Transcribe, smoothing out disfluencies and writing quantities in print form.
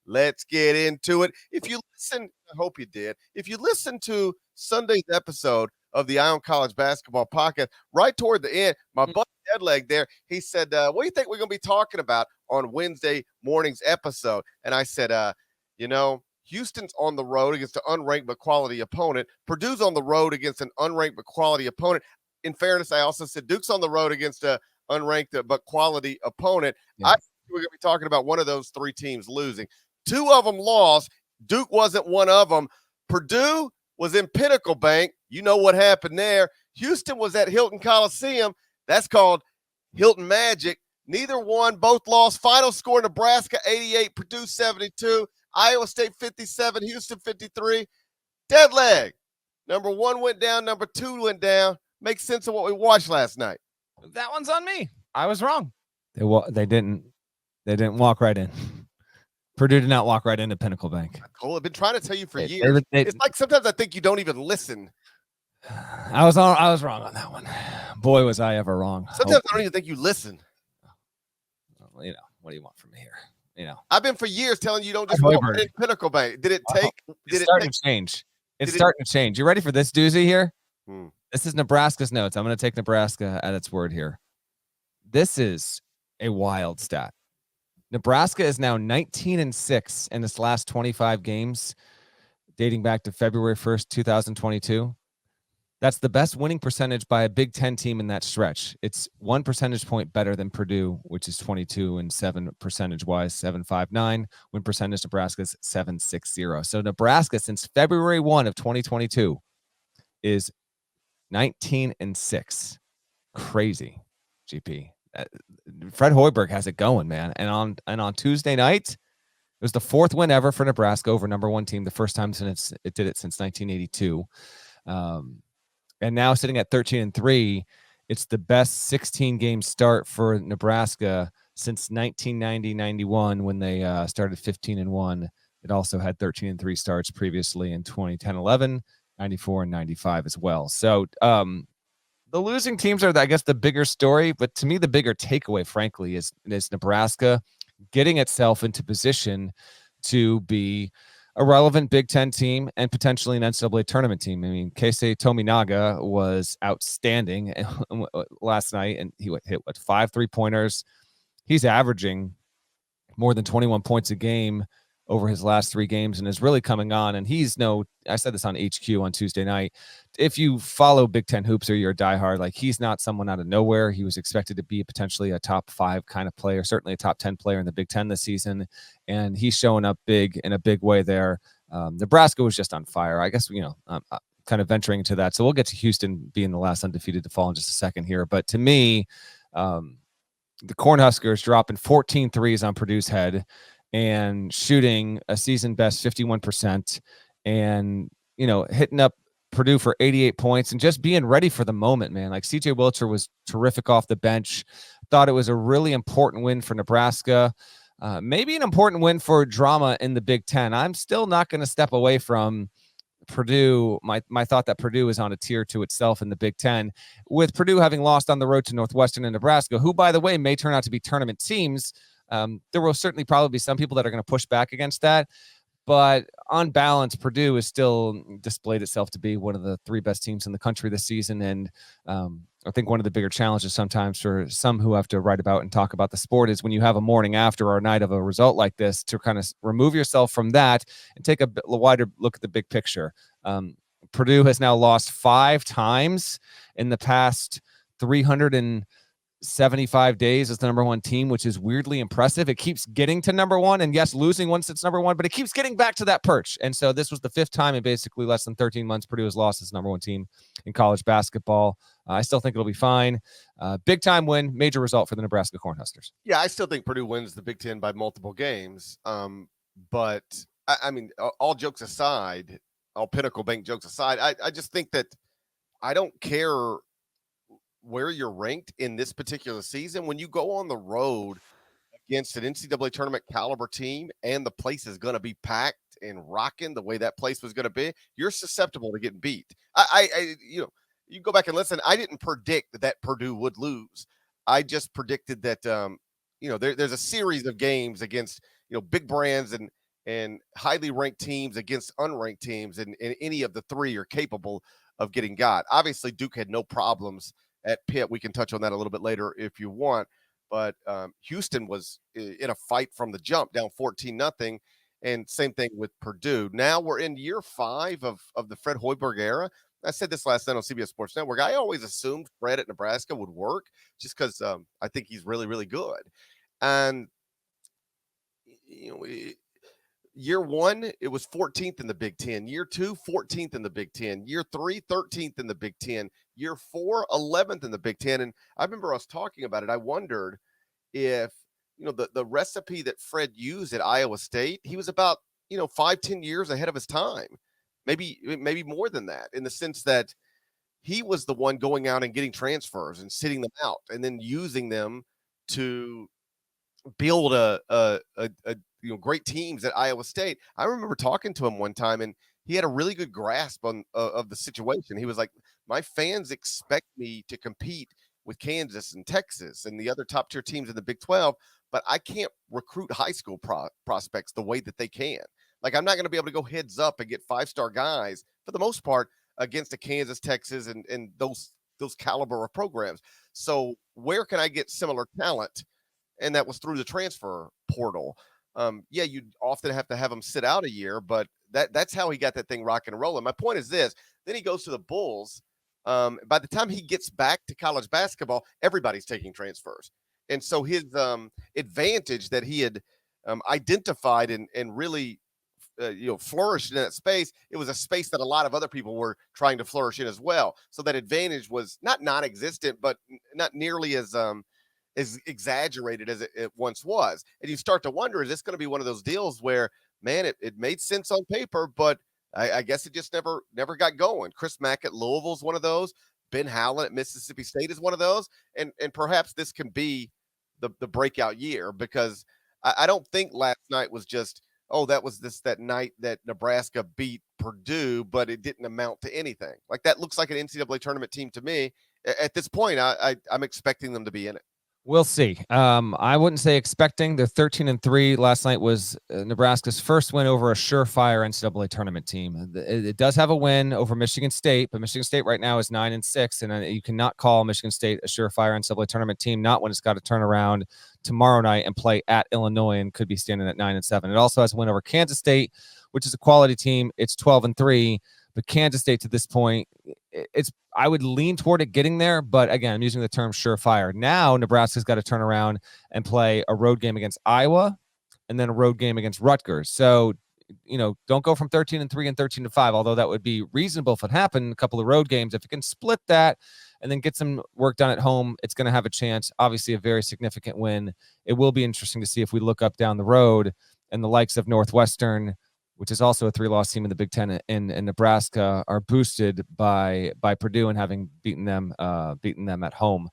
Let's get into it. If you listen, I hope you did. If you listen to Sunday's episode of the Ion College Basketball Podcast, right toward the end, my buddy Deadleg there, he said, what do you think we're going to be talking about on Wednesday morning's episode? And I said, Houston's on the road against an unranked but quality opponent. Purdue's on the road against an unranked but quality opponent. In fairness, I also said Duke's on the road against a unranked but quality opponent. Yeah. I think we're going to be talking about one of those three teams losing. Two of them lost. Duke wasn't one of them. Purdue was in Pinnacle Bank. You know what happened there. Houston was at Hilton Coliseum. That's called Hilton Magic. Neither one. Both lost. Final score, Nebraska 88, Purdue 72, Iowa State 57, Houston 53. Dead leg. Number one went down. Number two went down. Makes sense of what we watched last night. That one's on me. I was wrong. They didn't walk right in. Purdue did not walk right into Pinnacle Bank. Cole, I've been trying to tell you for years. It's like sometimes I think you don't even listen. I was wrong on that one. Boy, was I ever wrong. Sometimes I don't even think you listen. Well, what do you want from me here? I've been for years telling you don't just walk in Pinnacle Bank. Did it take? It's starting to change. It's starting to change. You ready for this doozy here? This is Nebraska's notes. I'm going to take Nebraska at its word here. This is a wild stat. Nebraska is now 19-6 in its last 25 games, dating back to February 1st, 2022. That's the best winning percentage by a Big Ten team in that stretch. It's 1 percentage point better than Purdue, which is 22-7 percentage-wise, 7.59. Win percentage, Nebraska's 7.60. So Nebraska, since February 1 of 2022, is 19-6. Crazy, GP. Fred Hoiberg has it going, man. And on Tuesday night, it was the fourth win ever for Nebraska over number one team, the first time since it did it since 1982. And now sitting at 13-3, it's the best 16-game start for Nebraska since 1990-91 when they started 15-1. It also had 13-3 starts previously in 2010-11, 94 and 95 as well. So the losing teams are, I guess, the bigger story, but to me, the bigger takeaway, frankly, is Nebraska getting itself into position to be a relevant Big Ten team and potentially an NCAA tournament team. I mean, Keisei Tominaga was outstanding last night, and he hit 5 3-pointers. He's averaging more than 21 points a game over his last 3 games and is really coming on. And I said this on HQ on Tuesday night. If you follow Big Ten hoops or you're a diehard, he's not someone out of nowhere. He was expected to be potentially a top 5 kind of player, certainly a top 10 player in the Big Ten this season. And he's showing up big in a big way there. Nebraska was just on fire. I guess, I'm kind of venturing into that. So we'll get to Houston being the last undefeated to fall in just a second here. But to me, the Cornhuskers dropping 14 threes on Purdue's head and shooting a season best 51% and, hitting up Purdue for 88 points and just being ready for the moment, man. Like CJ Wilcher was terrific off the bench. Thought it was a really important win for Nebraska. Maybe an important win for drama in the Big Ten. I'm still not going to step away from Purdue. My thought that Purdue is on a tier to itself in the Big Ten, with Purdue having lost on the road to Northwestern and Nebraska, who, by the way, may turn out to be tournament teams. There will certainly probably be some people that are going to push back against that. But on balance, Purdue has still displayed itself to be one of the 3 best teams in the country this season. And I think one of the bigger challenges sometimes for some who have to write about and talk about the sport is when you have a morning after or a night of a result like this, to kind of remove yourself from that and take a wider look at the big picture. Purdue has now lost 5 times in the past 375 days as the number one team, which is weirdly impressive. It keeps getting to number one, and yes, losing once it's number one, but it keeps getting back to that perch. And so this was the 5th time in basically less than 13 months Purdue has lost as number one team in college basketball. I still think it'll be fine. Big time win, major result for the Nebraska Cornhuskers. Yeah, I still think Purdue wins the Big Ten by multiple games. But I mean, all jokes aside, all Pinnacle Bank jokes aside, I just think that I don't care where you're ranked in this particular season. When you go on the road against an NCAA tournament caliber team and the place is going to be packed and rocking the way that place was going to be, you're susceptible to getting beat. You go back and listen. I didn't predict that Purdue would lose. I just predicted that, there's a series of games against, big brands and and highly ranked teams against unranked teams, and any of the three are capable of getting got. Obviously, Duke had no problems at Pitt. We can touch on that a little bit later if you want. But Houston was in a fight from the jump, down 14-0. And same thing with Purdue. Now we're in year 5 of the Fred Hoiberg era. I said this last night on CBS Sports Network. I always assumed Fred at Nebraska would work just because I think he's really, really good. And, year 1, it was 14th in the Big Ten. Year 2, 14th in the Big Ten. Year 3, 13th in the Big Ten. Year 4, 11th in the Big Ten. And I remember us talking about it. I wondered if, the recipe that Fred used at Iowa State, he was about, 5-10 years ahead of his time. Maybe more than that, in the sense that he was the one going out and getting transfers and sitting them out and then using them to build a great teams at Iowa State. I remember talking to him one time, and he had a really good grasp of the situation. He was like, my fans expect me to compete with Kansas and Texas and the other top tier teams in the Big 12, but I can't recruit high school prospects the way that they can. Like, I'm not going to be able to go heads up and get 5-star guys for the most part against a Kansas, Texas, and those caliber of programs. So where can I get similar talent? And that was through the transfer portal. You'd often have to have him sit out a year, but that's how he got that thing rocking and rolling. My point is this: then he goes to the Bulls. By the time he gets back to college basketball, everybody's taking transfers, and so his advantage that he had identified and really flourished in that space, it was a space that a lot of other people were trying to flourish in as well. So that advantage was not non-existent, but not nearly as exaggerated as it once was. And you start to wonder, is this going to be one of those deals where, man, it made sense on paper, but I guess it just never got going. Chris Mack at Louisville is one of those. Ben Howland at Mississippi State is one of those. And perhaps this can be the breakout year, because I don't think last night was just, that was that night that Nebraska beat Purdue, but it didn't amount to anything. Like, that looks like an NCAA tournament team to me. At this point, I'm expecting them to be in it. We'll see. I wouldn't say expecting. They're 13-3. Last night was Nebraska's first win over a surefire NCAA tournament team. It does have a win over Michigan State, but Michigan State right now is 9-6, and you cannot call Michigan State a surefire NCAA tournament team, not when it's got to turn around tomorrow night and play at Illinois and could be standing at 9-7. It also has a win over Kansas State, which is a quality team. It's 12-3. But Kansas State, to this point, I would lean toward it getting there, but again, I'm using the term surefire. Now Nebraska's got to turn around and play a road game against Iowa and then a road game against Rutgers. So, don't go from 13-3 and 13-5, although that would be reasonable if it happened. A couple of road games, if it can split that and then get some work done at home, it's going to have a chance. Obviously, a very significant win. It will be interesting to see if we look up down the road and the likes of Northwestern, which is also a 3-loss team in the Big Ten, in Nebraska, are boosted by Purdue and having beaten them at home.